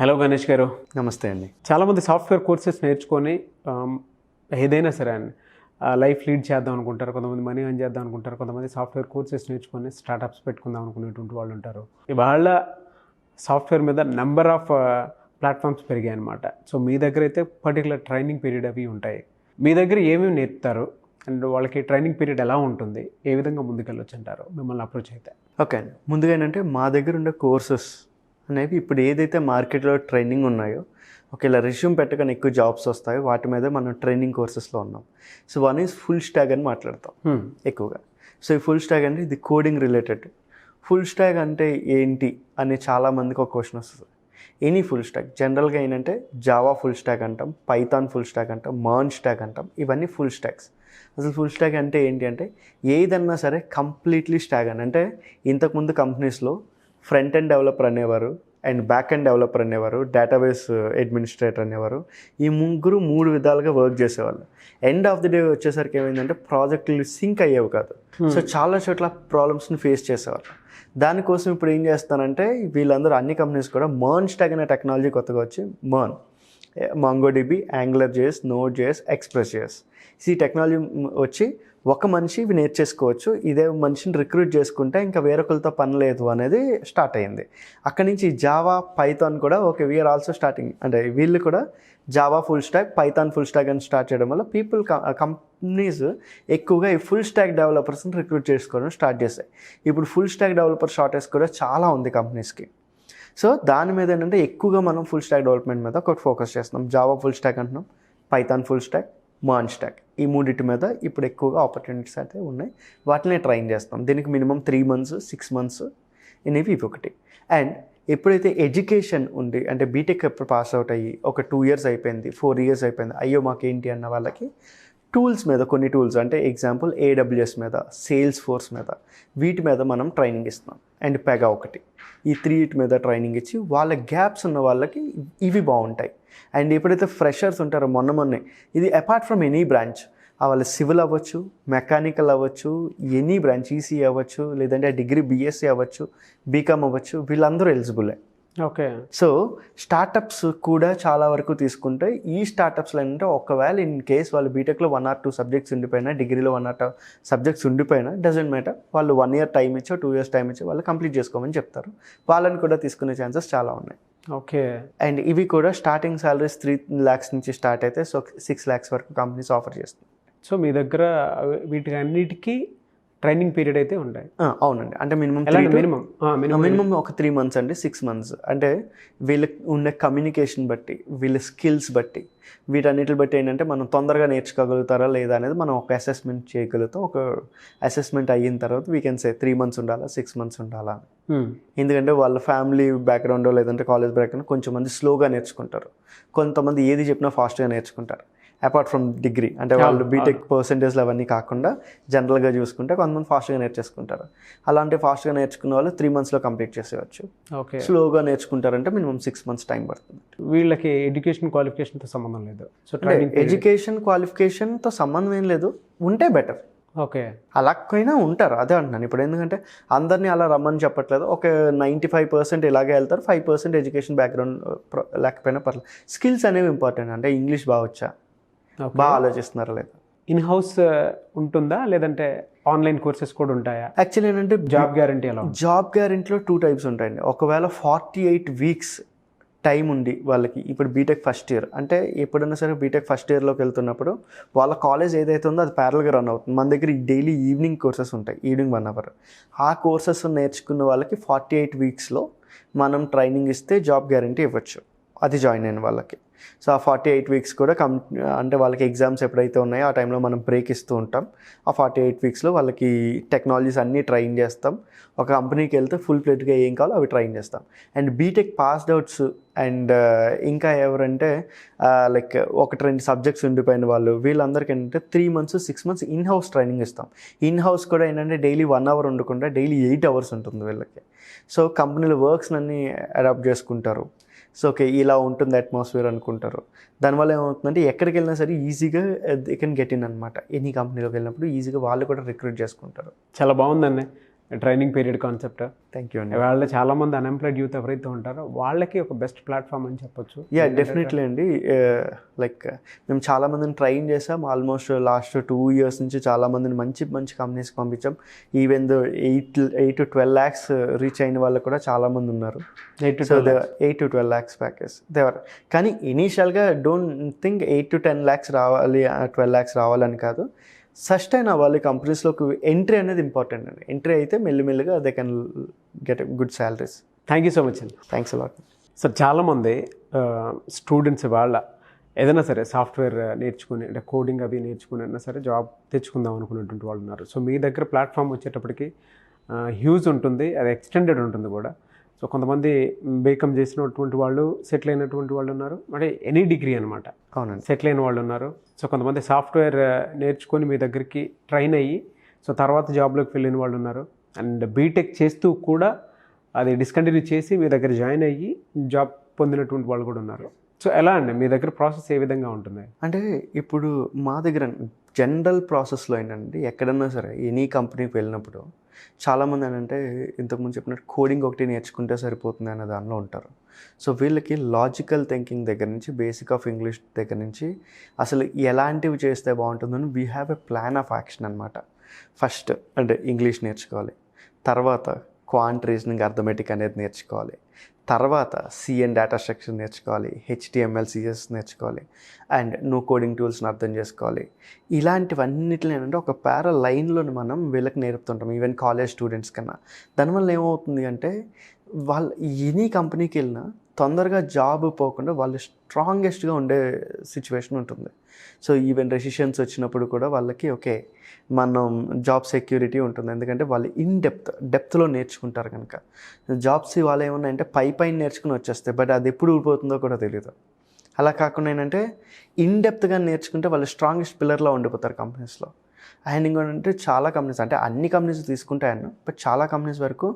Hello Ganesh గారు. నమస్తే అండి. చాలామంది సాఫ్ట్వేర్ కోర్సెస్ నేర్చుకొని ఏదైనా సరే అండి లైఫ్ లీడ్ చేద్దాం అనుకుంటారు, కొంతమంది మనీ ఎర్న్ చేద్దాం అనుకుంటారు, కొంతమంది సాఫ్ట్వేర్ కోర్సెస్ నేర్చుకొని స్టార్టప్స్ పెట్టుకుందాం అనుకునేటువంటి వాళ్ళు ఉంటారు. ఇవాళ సాఫ్ట్వేర్ మీద నెంబర్ ఆఫ్ ప్లాట్ఫామ్స్ పెరిగాయి అనమాట. సో మీ దగ్గర అయితే పర్టికులర్ ట్రైనింగ్ పీరియడ్ అవి ఉంటాయి. మీ దగ్గర ఏమేమి నేర్పుతారు అండ్ వాళ్ళకి ట్రైనింగ్ పీరియడ్ ఎలా ఉంటుంది, ఏ విధంగా ముందుకెళ్ళొచ్చు అంటారు మిమ్మల్ని అప్రోచ్ అయితే? ఓకే అండి. ముందుగా ఏంటంటే మా దగ్గర ఉండే కోర్సెస్ అనేవి ఇప్పుడు ఏదైతే మార్కెట్లో ట్రైనింగ్ ఉన్నాయో, ఇలా రెజ్యూమ్ పెట్టగానే ఎక్కువ జాబ్స్ వస్తాయో వాటి మీద మనం ట్రైనింగ్ కోర్సెస్లో ఉన్నాం. So one is full stock అని మాట్లాడతాం ఎక్కువగా. సో ఈ ఫుల్ స్టాక్ అంటే ఇది కోడింగ్ రిలేటెడ్. ఫుల్ స్టాక్ అంటే ఏంటి అని చాలామందికి ఒక క్వశ్చన్ వస్తుంది. ఎనీ ఫుల్ స్టాక్ జనరల్గా ఏంటంటే జావా ఫుల్ స్టాక్ అంటాం, పైథాన్ ఫుల్ స్టాక్ అంటాం, మర్న్ స్టాక్ అంటాం. ఇవన్నీ ఫుల్ స్టాక్స్. అసలు ఫుల్ స్టాక్ అంటే ఏంటి అంటే ఏదన్నా సరే కంప్లీట్లీ స్టాక్ అని. అంటే ఇంతకుముందు కంపెనీస్లో ఫ్రంట్ ఎండ్ డెవలపర్ అనేవారు అండ్ బ్యాక్ ఎండ్ డెవలపర్ అనేవారు, డేటాబేస్ అడ్మినిస్ట్రేటర్ అనేవారు. ఈ ముగ్గురు 3 విధాలుగా వర్క్ చేసేవాళ్ళు. ఎండ్ ఆఫ్ ది డే వచ్చేసరికి ఏమైందంటే ప్రాజెక్టులు సింక్ అయ్యేవి కాదు. సో చాలా చోట్ల ప్రాబ్లమ్స్ని ఫేస్ చేసేవాళ్ళు. దానికోసం ఇప్పుడు ఏం చేస్తానంటే వీళ్ళందరూ అన్ని కంపెనీస్ కూడా మర్న్ స్టాక్ అనే టెక్నాలజీ కొత్తగా వచ్చి MongoDB, AngularJS, Node.js, Express.js ఈ టెక్నాలజీ వచ్చి ఒక మనిషి ఇవి నేర్చేసుకోవచ్చు. ఇదే మనిషిని రిక్రూట్ చేసుకుంటే ఇంకా వేరొకరితో పని లేదు అనేది స్టార్ట్ అయ్యింది. అక్కడి నుంచి జావా, పైథాన్ కూడా వీఆర్ ఆల్సో స్టార్టింగ్. అంటే వీళ్ళు కూడా Java full stock, Python full stock అని స్టార్ట్ చేయడం వల్ల కంపెనీస్ ఎక్కువగా ఈ ఫుల్ స్టాక్ డెవలపర్స్ని రిక్రూట్ చేసుకోవడం స్టార్ట్ చేశాయి. ఇప్పుడు ఫుల్ స్టాక్ డెవలపర్ షార్టేజ్ కూడా చాలా ఉంది కంపెనీస్కి. సో దాని మీద ఏంటంటే ఎక్కువగా మనం ఫుల్ స్టాక్ డెవలప్మెంట్ మీద ఒకటి ఫోకస్ చేస్తున్నాం. జావా ఫుల్ స్టాక్ అంటున్నాం, పైథాన్ ఫుల్ స్టాక్, మర్న్ స్టాక్. ఈ మూడింటి మీద ఇప్పుడు ఎక్కువగా ఆపర్చునిటీస్ అయితే ఉన్నాయి. వాటిని ట్రైన్ చేస్తాం. దీనికి మినిమం 3 months 6 months ఇవి ఒకటి. అండ్ ఎప్పుడైతే ఎడ్యుకేషన్ ఉంది అంటే బీటెక్ ఎప్పుడు పాస్ అవుట్ అయ్యి ఒక 2 years అయిపోయింది, 4 years అయిపోయింది, అయ్యో మాకేంటి అన్న వాళ్ళకి టూల్స్ మీద కొన్ని టూల్స్ అంటే ఎగ్జాంపుల్ AWS మీద, సేల్స్ ఫోర్స్ మీద, వీటి మీద మనం ట్రైనింగ్ ఇస్తున్నాం. అండ్ పెగా ఒకటి. ఈ 3 మీద ట్రైనింగ్ ఇచ్చి వాళ్ళ గ్యాప్స్ ఉన్న వాళ్ళకి ఇవి బాగుంటాయి. అండ్ ఎప్పుడైతే ఫ్రెషర్స్ ఉంటారో మొన్నే ఇది అపార్ట్ ఫ్రమ్ ఎనీ బ్రాంచ్, వాళ్ళ సివిల్ అవ్వచ్చు, మెకానికల్ అవ్వచ్చు, ఎనీ బ్రాంచ్, ఈసీ అవ్వచ్చు, లేదంటే డిగ్రీ BSc అవ్వచ్చు, బీకామ్ అవ్వచ్చు, వీళ్ళందరూ ఎలిజిబులే. ఓకే. సో స్టార్టప్స్ కూడా చాలా వరకు తీసుకుంటే ఈ స్టార్టప్స్లో ఏంటంటే ఒకవేళ ఇన్ కేస్ వాళ్ళు బీటెక్లో 1 or 2 సబ్జెక్ట్స్ ఉండిపోయినా, డిగ్రీలో 1 or 2 సబ్జెక్ట్స్ ఉండిపోయినా డజంట్ మ్యాటర్, వాళ్ళు 1 year టైం ఇచ్చో 2 years టైం ఇచ్చో వాళ్ళు కంప్లీట్ చేసుకోమని చెప్తారు. వాళ్ళని కూడా తీసుకునే ఛాన్సెస్ చాలా ఉన్నాయి. ఓకే. అండ్ ఇవి కూడా స్టార్టింగ్ సాలరీస్ 3 lakhs నుంచి స్టార్ట్ అయితే 6 lakhs వరకు కంపెనీస్ ఆఫర్ చేస్తుంది. సో మీ దగ్గర వీటి అన్నిటికీ ట్రైనింగ్ పీరియడ్ అయితే ఉంటాయి? అవునండి. అంటే మినిమం ఒక 3 months అండి, 6 months. అంటే వీళ్ళకి ఉండే కమ్యూనికేషన్ బట్టి, వీళ్ళ స్కిల్స్ బట్టి, వీటన్నిటిని బట్టి ఏంటంటే మనం తొందరగా నేర్చుకోగలుగుతారా లేదా అనేది మనం ఒక అసెస్మెంట్ చేయగలుగుతాం. ఒక అసెస్మెంట్ అయిన తర్వాత వీ కెన్ సే 3 months ఉండాలా, 6 months ఉండాలా. ఎందుకంటే వాళ్ళ ఫ్యామిలీ బ్యాక్గ్రౌండ్ లేదంటే కాలేజ్ బ్యాక్గ్రౌండ్ కొంచెం మంది స్లోగా నేర్చుకుంటారు, కొంతమంది ఏది చెప్పినా ఫాస్ట్గా నేర్చుకుంటారు. అపార్ట్ ఫ్రమ్ డిగ్రీ అంటే వాళ్ళు బీటెక్ పర్సెంటేజ్లు అవన్నీ కాకుండా జనరల్గా చూసుకుంటే కొంతమంది ఫాస్ట్గా నేర్చేసుకుంటారు. అలాంటి ఫాస్ట్గా నేర్చుకున్న వాళ్ళు 3 monthsలో కంప్లీట్ చేసేయచ్చు. ఓకే. స్లోగా నేర్చుకుంటారంటే మినిమం 6 months టైం పడుతుంది. వీళ్ళకి ఎడ్యుకేషన్ క్వాలిఫికేషన్తో సంబంధం లేదు. సో ఎడ్యుకేషన్ క్వాలిఫికేషన్తో సంబంధం ఏం లేదు, ఉంటే బెటర్. ఓకే. అలాగైనా ఉంటారు, అదే అంటున్నాను. ఇప్పుడు ఎందుకంటే అందరినీ అలా రమ్మని చెప్పట్లేదు. ఒక 95% ఇలాగే వెళ్తారు, 5% ఎడ్యుకేషన్ బ్యాక్గ్రౌండ్ లేకపోయినా పర్లేదు. స్కిల్స్ అనేవి ఇంపార్టెంట్. అంటే ఇంగ్లీష్ బాగా వచ్చా, బాగా ఆలోచిస్తున్నారా లేదా. ఇన్ హౌస్ ఉంటుందా లేదంటే ఆన్లైన్ కోర్సెస్ కూడా ఉంటాయా? యాక్చువల్లీ ఏంటంటే జాబ్ గ్యారంటీ ఎలా? జాబ్ గ్యారంటీలో 2 types ఉంటాయండి. ఒకవేళ 48 weeks టైం ఉండి వాళ్ళకి ఇప్పుడు బీటెక్ ఫస్ట్ ఇయర్ అంటే ఎప్పుడైనా సరే బీటెక్ ఫస్ట్ ఇయర్లోకి వెళ్తున్నప్పుడు వాళ్ళ కాలేజ్ ఏదైతే ఉందో అది ప్యారల్గా రన్ అవుతుంది. మన దగ్గర డైలీ ఈవినింగ్ కోర్సెస్ ఉంటాయి, ఈవినింగ్ 1 hour. ఆ కోర్సెస్ నేర్చుకున్న వాళ్ళకి 48 weeksలో మనం ట్రైనింగ్ ఇస్తే జాబ్ గ్యారంటీ ఇవ్వచ్చు, అది జాయిన్ అయిన వాళ్ళకి. సో ఆ 48 weeks కూడా అంటే వాళ్ళకి ఎగ్జామ్స్ ఎప్పుడైతే ఉన్నాయో ఆ టైంలో మనం బ్రేక్ ఇస్తూ ఉంటాం. ఆ 48 weeksలో వాళ్ళకి టెక్నాలజీస్ అన్నీ ట్రైన్ చేస్తాం. ఒక కంపెనీకి వెళ్తే ఫుల్ ప్లేట్గా ఏం కావాలో అవి ట్రైన్ చేస్తాం. And BTech passed outs and ఇంకా ఎవరంటే లైక్ 1-2 సబ్జెక్ట్స్ ఉండిపోయిన వాళ్ళు, వీళ్ళందరికీ ఏంటంటే 3 months 6 months in house training ఇస్తాం. ఇన్ హౌస్ కూడా ఏంటంటే డైలీ 1 hour ఉండకుండా డైలీ 8 hours ఉంటుంది వీళ్ళకి. సో కంపెనీలు వర్క్స్ అన్నీ అడాప్ట్ చేసుకుంటారు. సో ఓకే ఇలా ఉంటుంది అట్మాస్ఫియర్ అనుకుంటారు. దానివల్ల ఏమవుతుందంటే ఎక్కడికి వెళ్ళినా సరే ఈజీగా దే కెన్ గెట్ ఇన్ అనమాట. ఎనీ కంపెనీలోకి వెళ్ళినప్పుడు ఈజీగా వాళ్ళు కూడా రిక్రూట్ చేసుకుంటారు. చాలా బాగుందండి. Training period concept. Thank you అండి. వాళ్ళ చాలామంది అన్ఎంప్లాయిడ్ యూత్ ఎవరైతే ఉంటారో వాళ్ళకి ఒక బెస్ట్ ప్లాట్ఫామ్ అని చెప్పొచ్చు. యా డెఫినెట్లీ అండి. లైక్ మేము చాలామందిని ట్రైన్ చేసాం. ఆల్మోస్ట్ లాస్ట్ 2 years నుంచి చాలామందిని మంచి మంచి కంపెనీస్కి పంపించాం. Even though 8 to 12 lakhs reach అయిన వాళ్ళు కూడా చాలామంది ఉన్నారు. 8 to 12 lakhs ప్యాకేజ్ దేవర్. కానీ ఇనీషియల్గా డోంట్ థింక్ 8 to 10 lakhs రావాలి, 12 lakhs రావాలని కాదు. సస్టైన్ అవ్వాలి కంపెనీస్లోకి. ఎంట్రీ అనేది ఇంపార్టెంట్ అండి. ఎంట్రీ అయితే మెల్లిమెల్లిగా they can get good salaries. Thank you so much అండి. Thanks a lot. సార్ చాలామంది స్టూడెంట్స్ వాళ్ళ ఏదైనా సరే సాఫ్ట్వేర్ నేర్చుకుని అంటే కోడింగ్ అవి నేర్చుకుని అయినా సరే జాబ్ తెచ్చుకుందాం అనుకునేటువంటి వాళ్ళు ఉన్నారు. సో మీ దగ్గర ప్లాట్ఫామ్ వచ్చేటప్పటికి హ్యూజ్ ఉంటుంది, అది ఎక్స్టెండెడ్ ఉంటుంది కూడా. సో కొంతమంది బీకామ్ చేసినటువంటి వాళ్ళు సెటిల్ అయినటువంటి వాళ్ళు ఉన్నారు, అంటే ఎనీ డిగ్రీ అనమాట అవునండి సెటిల్ అయిన వాళ్ళు ఉన్నారు. సో కొంతమంది సాఫ్ట్వేర్ నేర్చుకొని మీ దగ్గరికి ట్రైన్ అయ్యి సో తర్వాత జాబ్లోకి వెళ్ళిన వాళ్ళు ఉన్నారు. అండ్ బీటెక్ చేస్తూ కూడా అది డిస్కంటిన్యూ చేసి మీ దగ్గర జాయిన్ అయ్యి జాబ్ పొందినటువంటి వాళ్ళు కూడా ఉన్నారు. సో ఎలా అండి మీ దగ్గర ప్రాసెస్ ఏ విధంగా ఉంటుంది? అంటే ఇప్పుడు మా దగ్గర జనరల్ ప్రాసెస్లో ఏంటంటే ఎక్కడన్నా సరే ఎనీ కంపెనీకి వెళ్ళినప్పుడు చాలామంది ఏంటంటే ఇంతకుముందు చెప్పినట్టు కోడింగ్ ఒకటి నేర్చుకుంటే సరిపోతుంది అనే దానిలో ఉంటారు. సో వీళ్ళకి లాజికల్ థింకింగ్ దగ్గర నుంచి బేసిక్ ఆఫ్ ఇంగ్లీష్ దగ్గర నుంచి అసలు ఎలాంటివి చేస్తే బాగుంటుందని we have a plan of action అనమాట. ఫస్ట్ అంటే ఇంగ్లీష్ నేర్చుకోవాలి, తర్వాత క్వాంట్ రీజనింగ్ అర్థమెటిక్ అనేది నేర్చుకోవాలి, తర్వాత సిఎన్ డేటా స్ట్రక్చర్ నేర్చుకోవాలి, HTML CSS నేర్చుకోవాలి, అండ్ నో కోడింగ్ టూల్స్ని అర్థం చేసుకోవాలి. ఇలాంటివన్నిటిని ఏంటంటే ఒక లైన్లో మనం వీళ్ళకి నేర్పుతుంటాం ఈవెన్ కాలేజ్ స్టూడెంట్స్ కన్నా. దానివల్ల ఏమవుతుంది అంటే వాళ్ళు ఎనీ కంపెనీకి వెళ్ళినా తొందరగా జాబ్ పోకుండా వాళ్ళు స్ట్రాంగెస్ట్గా ఉండే సిచ్యువేషన్ ఉంటుంది. సో ఈవెన్ రెసిషన్స్ వచ్చినప్పుడు కూడా వాళ్ళకి ఓకే మనం జాబ్ సెక్యూరిటీ ఉంటుంది. ఎందుకంటే వాళ్ళు డెప్త్లో నేర్చుకుంటారు కనుక. జాబ్స్ వాళ్ళు ఏమన్నా అంటే పైన నేర్చుకుని వచ్చేస్తాయి, బట్ అది ఎప్పుడు ఊడిపోతుందో కూడా తెలియదు. అలా కాకుండా ఏంటంటే డెప్త్గా నేర్చుకుంటే వాళ్ళు స్ట్రాంగెస్ట్ పిల్లర్లో ఉండిపోతారు కంపెనీస్లో. అండ్ ఇంకోటంటే చాలా కంపెనీస్ అంటే అన్ని కంపెనీస్ తీసుకుంటాయన్న, బట్ చాలా కంపెనీస్ వరకు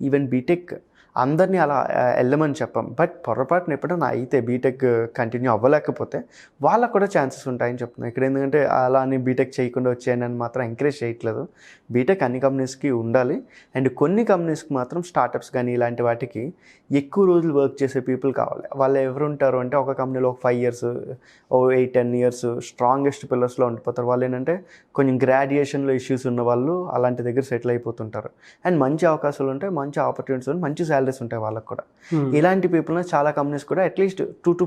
ఈవెన్ బీటెక్ అందరినీ అలా వెళ్ళమని చెప్పాం. బట్ పొరపాటున ఎప్పుడైనా అయితే బీటెక్ కంటిన్యూ అవ్వలేకపోతే వాళ్ళకు కూడా ఛాన్సెస్ ఉంటాయని చెప్తున్నాను ఇక్కడ. ఎందుకంటే అలా అని బీటెక్ చేయకుండా వచ్చేయండి అని మాత్రం ఎంకరేజ్ చేయట్లేదు. బీటెక్ అన్ని కంపెనీస్కి ఉండాలి. అండ్ కొన్ని కంపెనీస్కి మాత్రం స్టార్టప్స్ కానీ ఇలాంటి వాటికి ఎక్కువ రోజులు వర్క్ చేసే పీపుల్ కావాలి. వాళ్ళు ఎవరు ఉంటారు అంటే ఒక కంపెనీలో ఒక 5 years, 8-10 years స్ట్రాంగెస్ట్ పిల్లర్స్లో ఉండిపోతారు. వాళ్ళు ఏంటంటే కొంచెం గ్రాడ్యుయేషన్లో ఇష్యూస్ ఉన్న వాళ్ళు అలాంటి దగ్గర సెటిల్ అయిపోతుంటారు. అండ్ మంచి అవకాశాలు ఉంటాయి, మంచి ఆపర్చునిటీస్ ఉంటాయి, మంచి శాలరీస్ ఉంటాయి వాళ్ళకు కూడా. ఇలాంటి పీపుల్ని చాలా కంపెనీస్ కూడా అట్లీస్ట్ 2 to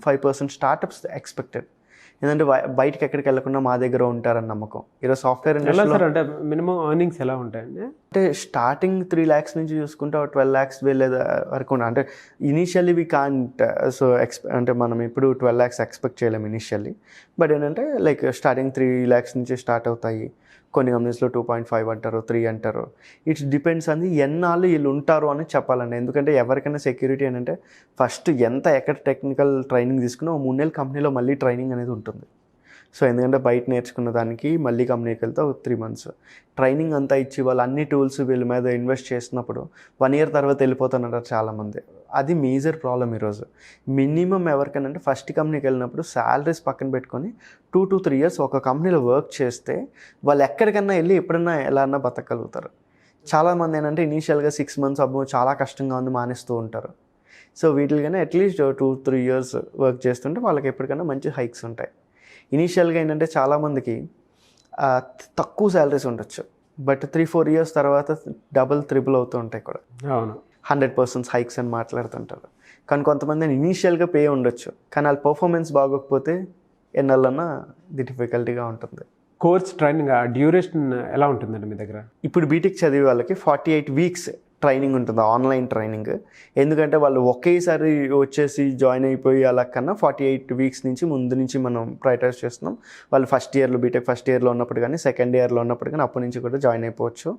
5% స్టార్టప్స్ ఎక్స్పెక్టెడ్. ఎందుకంటే బయటకి ఎక్కడికి వెళ్ళకుండా మా దగ్గర ఉంటారని నమ్మకం. ఈరోజు సాఫ్ట్వేర్ ఇండస్ట్రీలో అంటే మినిమం ఎర్నింగ్స్ ఎలా ఉంటాయండి? అంటే స్టార్టింగ్ 3 lakhs నుంచి చూసుకుంటే 12 lakhs వెళ్ళే వరకు అంటే ఇనీషియల్లీ వీ కాంట్. సో అంటే మనం ఇప్పుడు 12 lakhs ఎక్స్పెక్ట్ చేయలేము ఇనీషియల్లీ. బట్ ఏంటంటే లైక్ స్టార్టింగ్ 3 lakhs నుంచి స్టార్ట్ అవుతాయి. కొన్ని కంపెనీస్లో 2.5 అంటారు, 3 అంటారు. ఇట్స్ డిపెండ్స్ అని ఎన్నాళ్ళు వీళ్ళు ఉంటారు అని చెప్పాలండి. ఎందుకంటే ఎవరికైనా సెక్యూరిటీ ఏంటంటే ఫస్ట్ ఎక్కడ టెక్నికల్ ట్రైనింగ్ తీసుకున్నా 3 నెలల కంపెనీలో మళ్ళీ ట్రైనింగ్ అనేది ఉంటుంది. సో ఎందుకంటే బయట నేర్చుకున్న దానికి మళ్ళీ కంపెనీకి వెళ్తే 3 months ట్రైనింగ్ అంతా ఇచ్చి వాళ్ళు అన్ని టూల్స్ వీళ్ళ మీద ఇన్వెస్ట్ చేసినప్పుడు 1 year తర్వాత వెళ్ళిపోతానంటారు చాలామంది. అది మేజర్ ప్రాబ్లం ఈరోజు. మినిమం ఎవరికైనా అంటే ఫస్ట్ కంపెనీకి వెళ్ళినప్పుడు శాలరీస్ పక్కన పెట్టుకొని 2 to 3 years ఒక కంపెనీలో వర్క్ చేస్తే వాళ్ళు ఎక్కడికన్నా వెళ్ళి ఎప్పుడన్నా ఎలా అన్నా బతకగలుగుతారు. చాలామంది ఏంటంటే ఇనీషియల్గా 6 months అబ్బో చాలా కష్టంగా ఉంది మానేస్తూ ఉంటారు. సో వీటికైనా అట్లీస్ట్ 2-3 years వర్క్ చేస్తుంటే వాళ్ళకి ఎప్పటికైనా మంచి హైక్స్ ఉంటాయి. ఇనీషియల్గా ఏంటంటే చాలామందికి తక్కువ శాలరీస్ ఉండొచ్చు, బట్ 3-4 years తర్వాత డబుల్ త్రిబుల్ అవుతూ ఉంటాయి కూడా. అవును, 100% హైక్స్ అని మాట్లాడుతుంటారు. కానీ కొంతమంది ఇనీషియల్గా పే ఉండొచ్చు, కానీ వాళ్ళ పర్ఫార్మెన్స్ బాగోకపోతే ఎన్నెళ్ళన్నా డిఫికల్టీగా ఉంటుంది. కోర్స్ ట్రైనింగ్ డ్యూరేషన్ ఎలా ఉంటుందండి మీ దగ్గర? ఇప్పుడు బీటెక్ చదివే వాళ్ళకి 48 weeks ట్రైనింగ్ ఉంటుంది, ఆన్లైన్ ట్రైనింగ్. ఎందుకంటే వాళ్ళు ఒకేసారి వచ్చేసి జాయిన్ అయిపోయి అలా కన్నా 48 weeks నుంచి ముందు నుంచి మనం ప్రయారిటైజ్ చేస్తున్నాం. వాళ్ళు బీటెక్ ఫస్ట్ ఇయర్లో ఉన్నప్పుడు కానీ సెకండ్ ఇయర్లో ఉన్నప్పుడు కానీ అప్పటి నుంచి కూడా జాయిన్ అయిపోవచ్చు.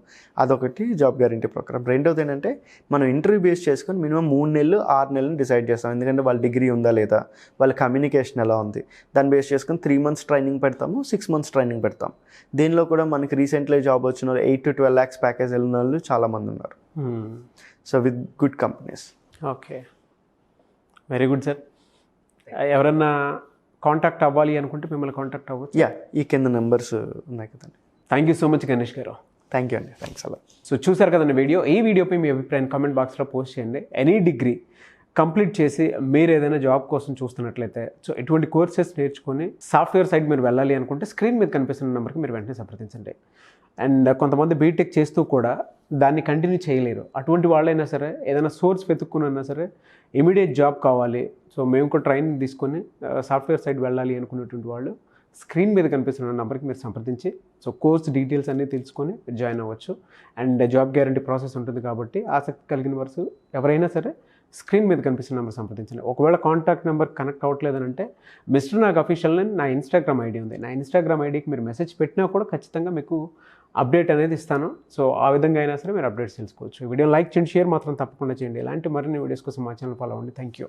అదొకటి జాబ్ గ్యారంటీ ప్రోగ్రామ్. రెండోది ఏంటంటే మనం ఇంటర్వ్యూ బేస్ చేసుకొని మినిమం 3 నెలలు 6 నెలలు డిసైడ్ చేస్తాం. ఎందుకంటే వాళ్ళ డిగ్రీ ఉందా లేదా, వాళ్ళ కమ్యూనికేషన్ ఎలా ఉంది, దాన్ని బేస్ చేసుకొని 3 months ట్రైనింగ్ పెడతాము, 6 months ట్రైనింగ్ పెడతాం. దీనిలో కూడా మనకి రీసెంట్లీ జాబ్ వచ్చిన వాళ్ళు 8 to 12 lakhs ప్యాకేజ్ వెళ్ళిన వాళ్ళు చాలామంది ఉన్నారు. So with good companies. Okay, very good sir. ఎవరన్నా కాంటాక్ట్ అవ్వాలి అనుకుంటే మిమ్మల్ని కాంటాక్ట్ అవ్వచ్చు. ఈ కింద నెంబర్స్ ఉన్నాయి కదండి. Thank you so much Ganesh గారు. థ్యాంక్ యూ అండి, థ్యాంక్స్ అలా. సో చూసారు కదండి వీడియో. ఈ వీడియోపై మీ అభిప్రాయం కామెంట్ బాక్స్లో పోస్ట్ చేయండి. ఎనీ డిగ్రీ కంప్లీట్ చేసి మీరు ఏదైనా జాబ్ కోసం చూస్తున్నట్లయితే సో ఎటువంటి కోర్సెస్ నేర్చుకొని సాఫ్ట్వేర్ సైడ్ మీరు వెళ్ళాలి అనుకుంటే స్క్రీన్ మీద కనిపిస్తున్న నెంబర్కి మీరు వెంటనే సంప్రదించండి. అండ్ కొంతమంది బీటెక్ చేస్తూ కూడా దాన్ని కంటిన్యూ చేయలేరు. అటువంటి వాళ్ళైనా సరే ఏదైనా సోర్స్ వెతుక్కున్నా సరే ఇమీడియట్ జాబ్ కావాలి, సో మేము కూడా ట్రైనింగ్ తీసుకొని సాఫ్ట్వేర్ సైడ్ వెళ్ళాలి అనుకునేటువంటి వాళ్ళు స్క్రీన్ మీద కనిపిస్తున్న నెంబర్కి మీరు సంప్రదించి సో కోర్స్ డీటెయిల్స్ అన్నీ తెలుసుకొని జాయిన్ అవ్వచ్చు. అండ్ జాబ్ గ్యారంటీ ప్రాసెస్ ఉంటుంది కాబట్టి ఆసక్తి కలిగిన వారు ఎవరైనా సరే స్క్రీన్ మీద కనిపిస్తున్న నెంబర్ సంప్రదించండి. ఒకవేళ కాంటాక్ట్ నెంబర్ కనెక్ట్ అవ్వట్లేదనంటే మిస్టర్ నాగ్ అఫీషియల్ నా ఇన్స్టాగ్రామ్ ఐడి ఉంది. నా ఇన్స్టాగ్రామ్ ఐడికి మీరు మెసేజ్ పెట్టినా కూడా ఖచ్చితంగా మీకు అప్డేట్ అనేది ఇస్తాను. సో ఆ విధంగా అయినా సరే మీరు అప్డేట్స్ తెలుసుకోవచ్చు. వీడియో లైక్ చేయండి, షేర్ మాత్రం తప్పకుండా చేయండి. ఇలాంటి మరిన్ని వీడియోస్ కోసం మా ఛానల్ ఫాలో అవ్వండి. Thank you.